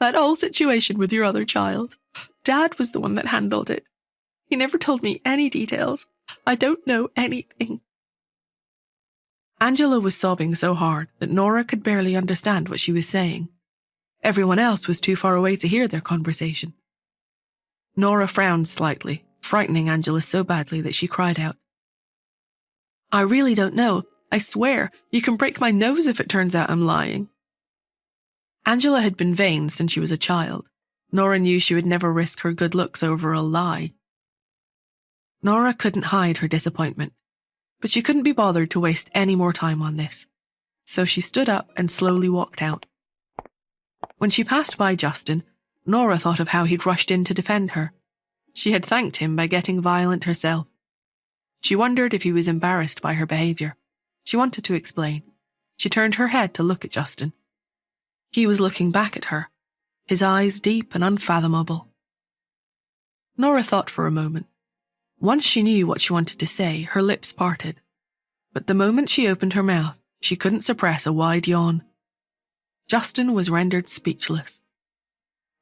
That whole situation with your other child. Dad was the one that handled it. He never told me any details. I don't know anything. Angela was sobbing so hard that Nora could barely understand what she was saying. Everyone else was too far away to hear their conversation. Nora frowned slightly, frightening Angela so badly that she cried out, I really don't know. I swear, you can break my nose if it turns out I'm lying. Angela had been vain since she was a child. Nora knew she would never risk her good looks over a lie. Nora couldn't hide her disappointment, but she couldn't be bothered to waste any more time on this. So she stood up and slowly walked out. When she passed by Justin, Nora thought of how he'd rushed in to defend her. She had thanked him by getting violent herself. She wondered if he was embarrassed by her behavior. She wanted to explain. She turned her head to look at Justin. He was looking back at her, his eyes deep and unfathomable. Nora thought for a moment. Once she knew what she wanted to say, her lips parted. But the moment she opened her mouth, she couldn't suppress a wide yawn. Justin was rendered speechless.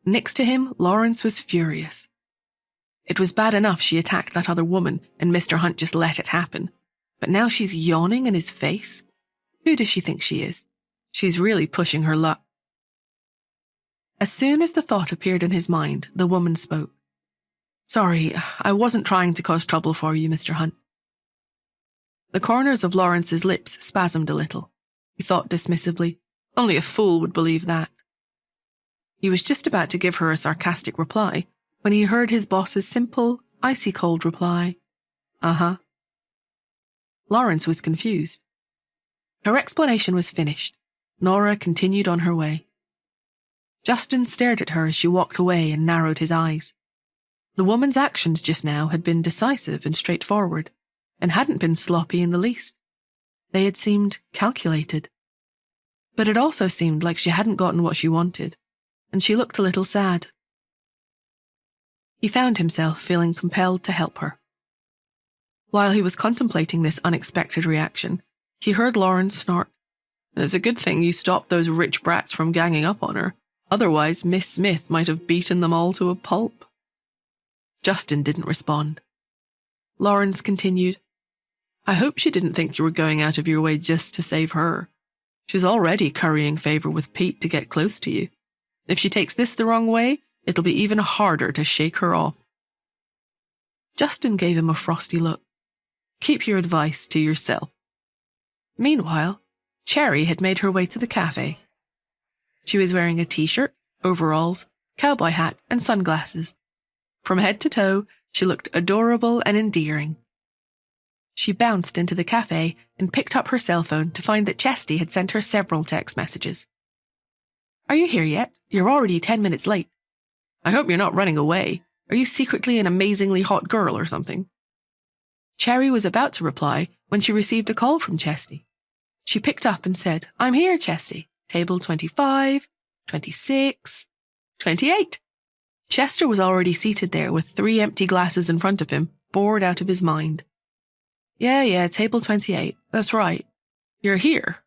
Next to him, Lawrence was furious. It was bad enough she attacked that other woman and Mr. Hunt just let it happen. But now she's yawning in his face? Who does she think she is? She's really pushing her luck. As soon as the thought appeared in his mind, the woman spoke. Sorry, I wasn't trying to cause trouble for you, Mr. Hunt. The corners of Lawrence's lips spasmed a little. He thought dismissively, only a fool would believe that. He was just about to give her a sarcastic reply when he heard his boss's simple, icy-cold reply, Uh-huh. Lawrence was confused. Her explanation was finished. Nora continued on her way. Justin stared at her as she walked away and narrowed his eyes. The woman's actions just now had been decisive and straightforward, and hadn't been sloppy in the least. They had seemed calculated. But it also seemed like she hadn't gotten what she wanted, and she looked a little sad. He found himself feeling compelled to help her. While he was contemplating this unexpected reaction, he heard Lawrence snort, It's a good thing you stopped those rich brats from ganging up on her. Otherwise, Miss Smith might have beaten them all to a pulp. Justin didn't respond. Lawrence continued, I hope she didn't think you were going out of your way just to save her. She's already currying favor with Pete to get close to you. If she takes this the wrong way, it'll be even harder to shake her off. Justin gave him a frosty look. Keep your advice to yourself. Meanwhile, Cherry had made her way to the cafe. She was wearing a t-shirt, overalls, cowboy hat, and sunglasses. From head to toe, she looked adorable and endearing. She bounced into the cafe and picked up her cell phone to find that Chesty had sent her several text messages. Are you here yet? You're already 10 minutes late. I hope you're not running away. Are you secretly an amazingly hot girl or something? Cherry was about to reply when she received a call from Chesty. She picked up and said, I'm here, Chesty. Table 25, 26, 28. Chester was already seated there with 3 empty glasses in front of him, bored out of his mind. Yeah, table 28. That's right. You're here.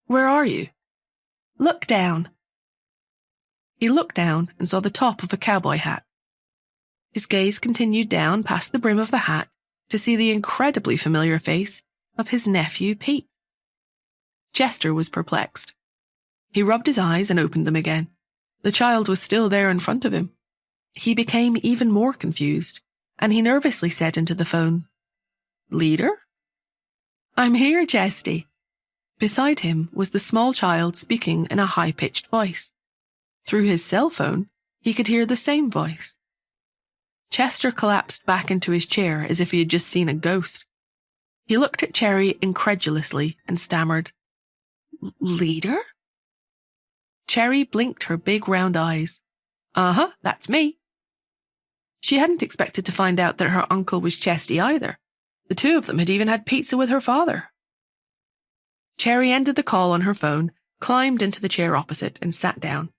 Where are you? Look down. He looked down and saw the top of a cowboy hat. His gaze continued down past the brim of the hat to see the incredibly familiar face of his nephew, Pete. Chester was perplexed. He rubbed his eyes and opened them again. The child was still there in front of him. He became even more confused, and he nervously said into the phone, Leader? I'm here, Chesty. Beside him was the small child speaking in a high-pitched voice. Through his cell phone, he could hear the same voice. Chester collapsed back into his chair as if he had just seen a ghost. He looked at Cherry incredulously and stammered, Leader? Cherry blinked her big round eyes. Uh-huh, that's me. She hadn't expected to find out that her uncle was Chesty either. The two of them had even had pizza with her father. Cherry ended the call on her phone, climbed into the chair opposite, and sat down.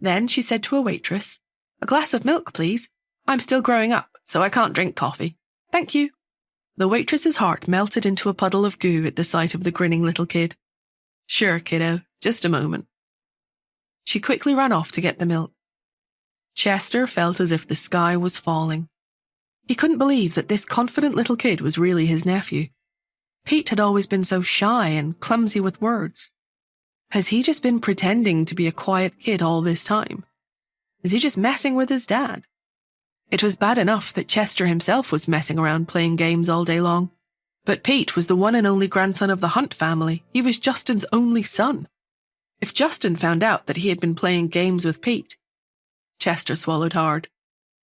Then she said to a waitress, A glass of milk, please. I'm still growing up, so I can't drink coffee. Thank you. The waitress's heart melted into a puddle of goo at the sight of the grinning little kid. Sure, kiddo, just a moment. She quickly ran off to get the milk. Chester felt as if the sky was falling. He couldn't believe that this confident little kid was really his nephew. Pete had always been so shy and clumsy with words. Has he just been pretending to be a quiet kid all this time? Is he just messing with his dad? It was bad enough that Chester himself was messing around playing games all day long. But Pete was the one and only grandson of the Hunt family. He was Justin's only son. If Justin found out that he had been playing games with Pete... Chester swallowed hard.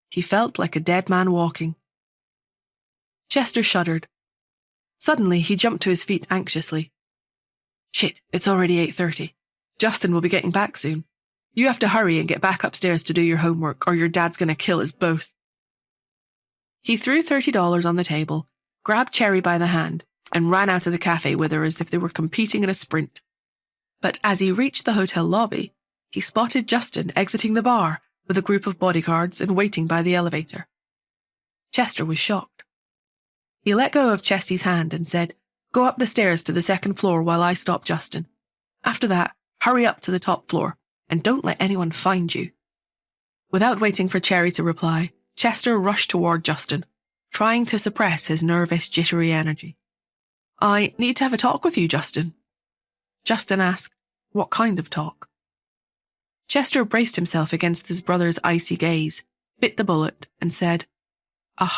He felt like a dead man walking. Chester shuddered. Suddenly, he jumped to his feet anxiously. Shit, it's already 8:30. Justin will be getting back soon. You have to hurry and get back upstairs to do your homework, or your dad's going to kill us both. He threw $30 on the table, grabbed Cherry by the hand, and ran out of the cafe with her as if they were competing in a sprint. But as he reached the hotel lobby, he spotted Justin exiting the bar with a group of bodyguards and waiting by the elevator. Chester was shocked. He let go of Chesty's hand and said, "Go up the stairs to the second floor while I stop Justin. After that, hurry up to the top floor, and don't let anyone find you." Without waiting for Cherry to reply, Chester rushed toward Justin, trying to suppress his nervous, jittery energy. "I need to have a talk with you, Justin." Justin asked, "What kind of talk?" Chester braced himself against his brother's icy gaze, bit the bullet, and said, A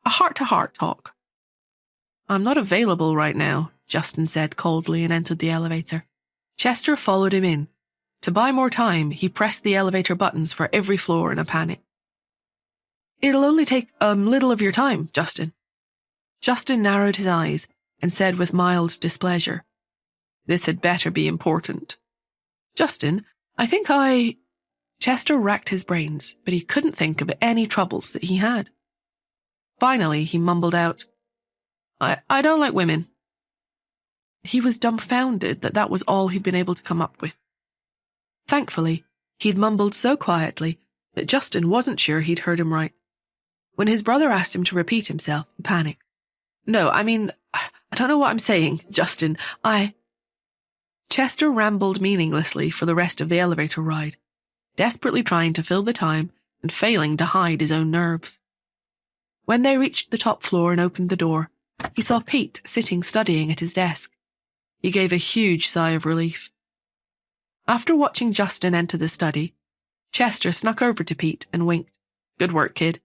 heart-to-heart talk." "I'm not available right now," Justin said coldly and entered the elevator. Chester followed him in. To buy more time, he pressed the elevator buttons for every floor in a panic. "It'll only take a little of your time, Justin." Justin narrowed his eyes and said with mild displeasure, "This had better be important." "Justin, I think I..." Chester racked his brains, but he couldn't think of any troubles that he had. Finally, he mumbled out, I don't like women." He was dumbfounded that that was all he'd been able to come up with. Thankfully, he'd mumbled so quietly that Justin wasn't sure he'd heard him right. When his brother asked him to repeat himself, he panicked. "No, I mean, I don't know what I'm saying, Justin. Chester rambled meaninglessly for the rest of the elevator ride, desperately trying to fill the time and failing to hide his own nerves. When they reached the top floor and opened the door, he saw Pete sitting studying at his desk. He gave a huge sigh of relief. After watching Justin enter the study, Chester snuck over to Pete and winked. "Good work, kid.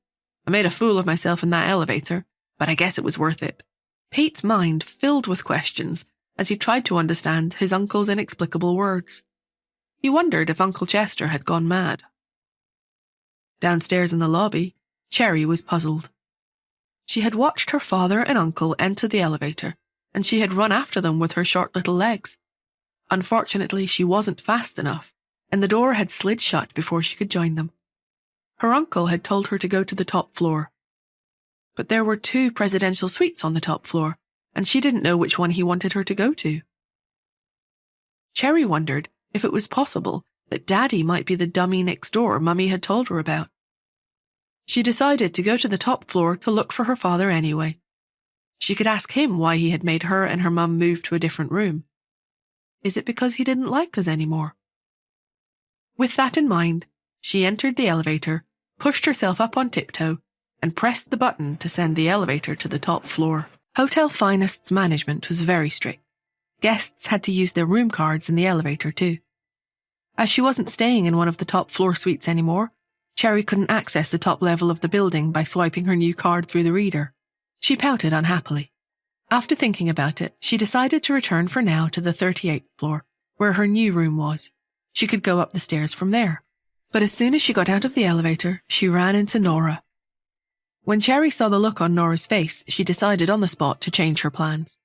I made a fool of myself in that elevator, but I guess it was worth it." Pete's mind filled with questions as he tried to understand his uncle's inexplicable words. He wondered if Uncle Chester had gone mad. Downstairs in the lobby, Cherry was puzzled. She had watched her father and uncle enter the elevator, and she had run after them with her short little legs. Unfortunately, she wasn't fast enough, and the door had slid shut before she could join them. Her uncle had told her to go to the top floor. But there were 2 presidential suites on the top floor, and she didn't know which one he wanted her to go to. Cherry wondered if it was possible that Daddy might be the dummy next door Mummy had told her about. She decided to go to the top floor to look for her father anyway. She could ask him why he had made her and her mum move to a different room. Is it because he didn't like us anymore? With that in mind, she entered the elevator, pushed herself up on tiptoe, and pressed the button to send the elevator to the top floor. Hotel Finest's management was very strict. Guests had to use their room cards in the elevator too. As she wasn't staying in one of the top floor suites anymore, Cherry couldn't access the top level of the building by swiping her new card through the reader. She pouted unhappily. After thinking about it, she decided to return for now to the 38th floor, where her new room was. She could go up the stairs from there. But as soon as she got out of the elevator, she ran into Nora. When Cherry saw the look on Nora's face, she decided on the spot to change her plans.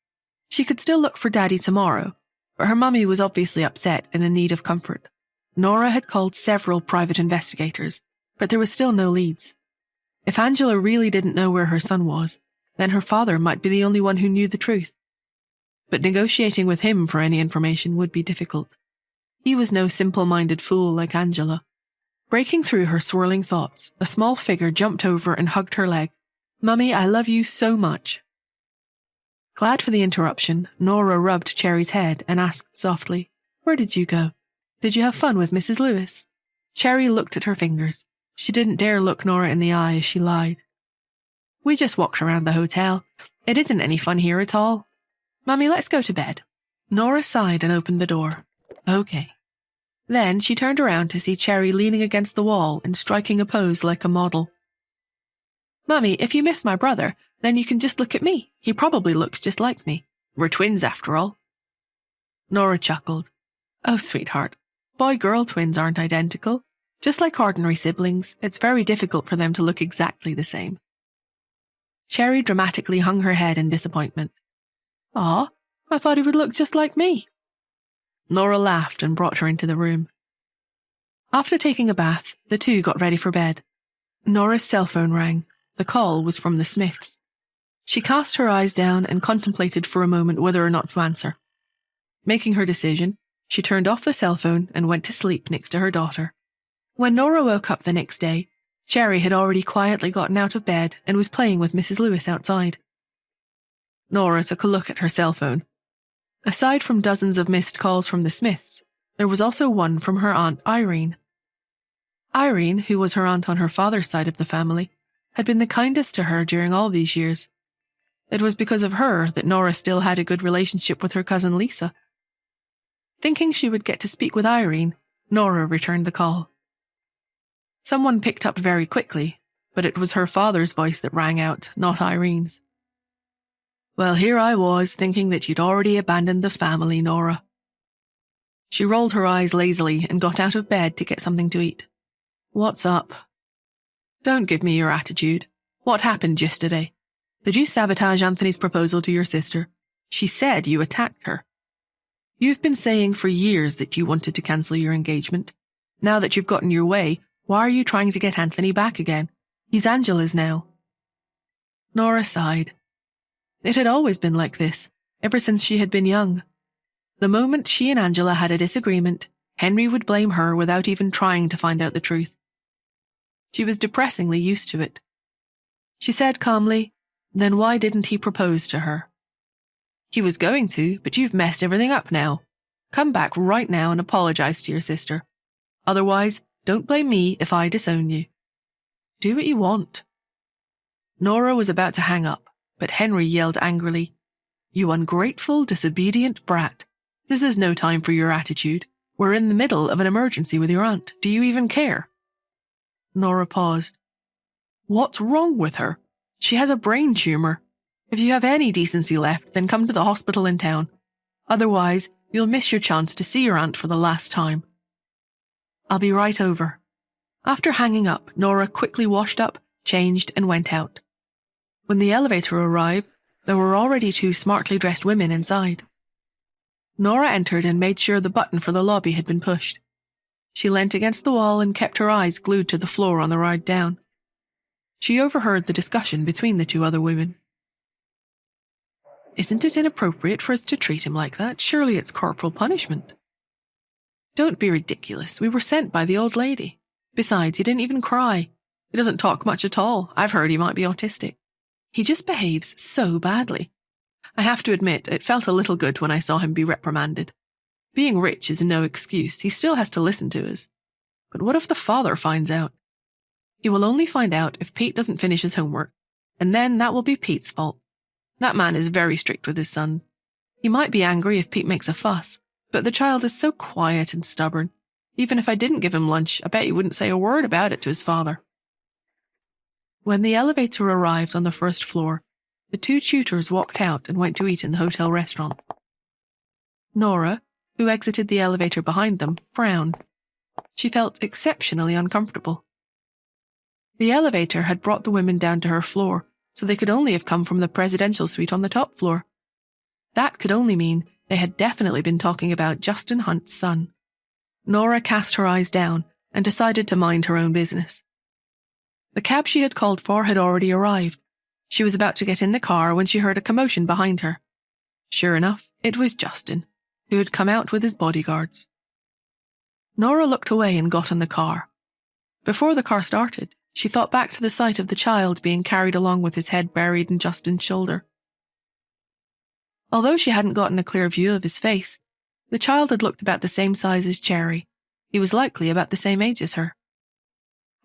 She could still look for Daddy tomorrow, but her mummy was obviously upset and in need of comfort. Nora had called several private investigators, but there was still no leads. If Angela really didn't know where her son was, then her father might be the only one who knew the truth. But negotiating with him for any information would be difficult. He was no simple-minded fool like Angela. Breaking through her swirling thoughts, a small figure jumped over and hugged her leg. "Mummy, I love you so much." Glad for the interruption, Nora rubbed Cherry's head and asked softly, "Where did you go?" Did you have fun with Mrs. Lewis? Cherry looked at her fingers. She didn't dare look Nora in the eye as she lied. We just walked around the hotel. It isn't any fun here at all. Mummy, let's go to bed. Nora sighed and opened the door. Okay. Then she turned around to see Cherry leaning against the wall and striking a pose like a model. Mummy, if you miss my brother, then you can just look at me. He probably looks just like me. We're twins after all. Nora chuckled. Oh, sweetheart. Boy-girl twins aren't identical. Just like ordinary siblings, it's very difficult for them to look exactly the same. Cherry dramatically hung her head in disappointment. Aw, I thought he would look just like me. Nora laughed and brought her into the room. After taking a bath, the two got ready for bed. Nora's cell phone rang. The call was from the Smiths. She cast her eyes down and contemplated for a moment whether or not to answer. Making her decision, she turned off the cell phone and went to sleep next to her daughter. When Nora woke up the next day, Cherry had already quietly gotten out of bed and was playing with Mrs. Lewis outside. Nora took a look at her cell phone. Aside from dozens of missed calls from the Smiths, there was also one from her Aunt Irene. Irene, who was her aunt on her father's side of the family, had been the kindest to her during all these years. It was because of her that Nora still had a good relationship with her cousin Lisa. Thinking she would get to speak with Irene, Nora returned the call. Someone picked up very quickly, but it was her father's voice that rang out, not Irene's. Well, here I was, thinking that you'd already abandoned the family, Nora. She rolled her eyes lazily and got out of bed to get something to eat. What's up? Don't give me your attitude. What happened yesterday? Did you sabotage Anthony's proposal to your sister? She said you attacked her. You've been saying for years that you wanted to cancel your engagement. Now that you've gotten your way, why are you trying to get Anthony back again? He's Angela's now. Nora sighed. It had always been like this, ever since she had been young. The moment she and Angela had a disagreement, Henry would blame her without even trying to find out the truth. She was depressingly used to it. She said calmly, then why didn't he propose to her? He was going to, but you've messed everything up now. Come back right now and apologize to your sister. Otherwise, don't blame me if I disown you. Do what you want. Nora was about to hang up, but Henry yelled angrily, You ungrateful, disobedient brat. This is no time for your attitude. We're in the middle of an emergency with your aunt. Do you even care? Nora paused. What's wrong with her? She has a brain tumor. If you have any decency left, then come to the hospital in town. Otherwise, you'll miss your chance to see your aunt for the last time. I'll be right over. After hanging up, Nora quickly washed up, changed, and went out. When the elevator arrived, there were already two smartly dressed women inside. Nora entered and made sure the button for the lobby had been pushed. She leant against the wall and kept her eyes glued to the floor on the ride down. She overheard the discussion between the two other women. Isn't it inappropriate for us to treat him like that? Surely it's corporal punishment. Don't be ridiculous. We were sent by the old lady. Besides, he didn't even cry. He doesn't talk much at all. I've heard he might be autistic. He just behaves so badly. I have to admit, it felt a little good when I saw him be reprimanded. Being rich is no excuse. He still has to listen to us. But what if the father finds out? He will only find out if Pete doesn't finish his homework, and then that will be Pete's fault. That man is very strict with his son. He might be angry if Pete makes a fuss, but the child is so quiet and stubborn. Even if I didn't give him lunch, I bet he wouldn't say a word about it to his father. When the elevator arrived on the first floor, the two tutors walked out and went to eat in the hotel restaurant. Nora, who exited the elevator behind them, frowned. She felt exceptionally uncomfortable. The elevator had brought the women down to her floor, so they could only have come from the presidential suite on the top floor. That could only mean they had definitely been talking about Justin Hunt's son. Nora cast her eyes down and decided to mind her own business. The cab she had called for had already arrived. She was about to get in the car when she heard a commotion behind her. Sure enough, it was Justin, who had come out with his bodyguards. Nora looked away and got in the car. Before the car started, she thought back to the sight of the child being carried along with his head buried in Justin's shoulder. Although she hadn't gotten a clear view of his face, The child had looked about the same size as Cherry. He was likely about the same age as her.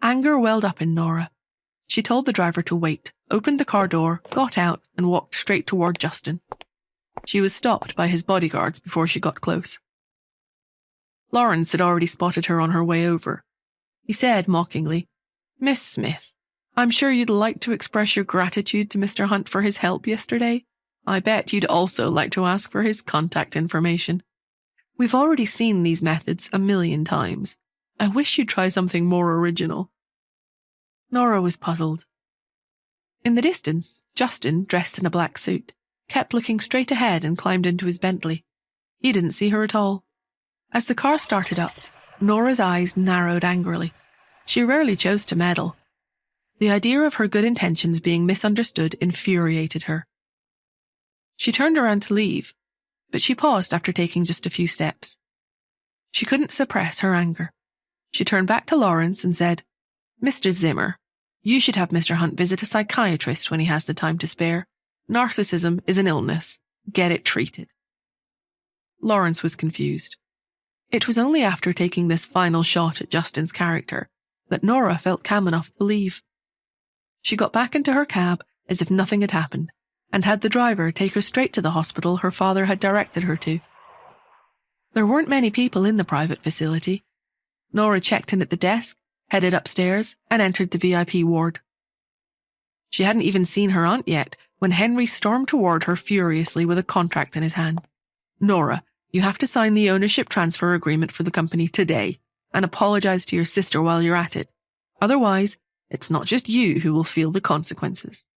Anger welled up in Nora. She told the driver to wait, opened the car door, got out, and walked straight toward Justin. She was stopped by his bodyguards before she got close. Lawrence had already spotted her on her way over. He said mockingly, "Miss Smith, I'm sure you'd like to express your gratitude to Mr. Hunt for his help yesterday. I bet you'd also like to ask for his contact information. We've already seen these methods 1,000,000 times. I wish you'd try something more original." Nora was puzzled. In the distance, Justin, dressed in a black suit, kept looking straight ahead and climbed into his Bentley. He didn't see her at all. As the car started up, Nora's eyes narrowed angrily. She rarely chose to meddle. The idea of her good intentions being misunderstood infuriated her. She turned around to leave, but she paused after taking just a few steps. She couldn't suppress her anger. She turned back to Lawrence and said, "Mr. Zimmer, you should have Mr. Hunt visit a psychiatrist when he has the time to spare. Narcissism is an illness. Get it treated." Lawrence was confused. It was only after taking this final shot at Justin's character that Nora felt calm enough to leave. She got back into her cab as if nothing had happened, and had the driver take her straight to the hospital her father had directed her to. There weren't many people in the private facility. Nora checked in at the desk, headed upstairs, and entered the VIP ward. She hadn't even seen her aunt yet when Henry stormed toward her furiously with a contract in his hand. "Nora, you have to sign the ownership transfer agreement for the company today, and apologize to your sister while you're at it. Otherwise, it's not just you who will feel the consequences."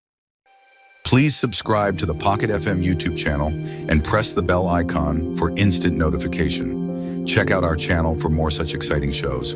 Please subscribe to the Pocket FM YouTube channel and press the bell icon for instant notification. Check out our channel for more such exciting shows.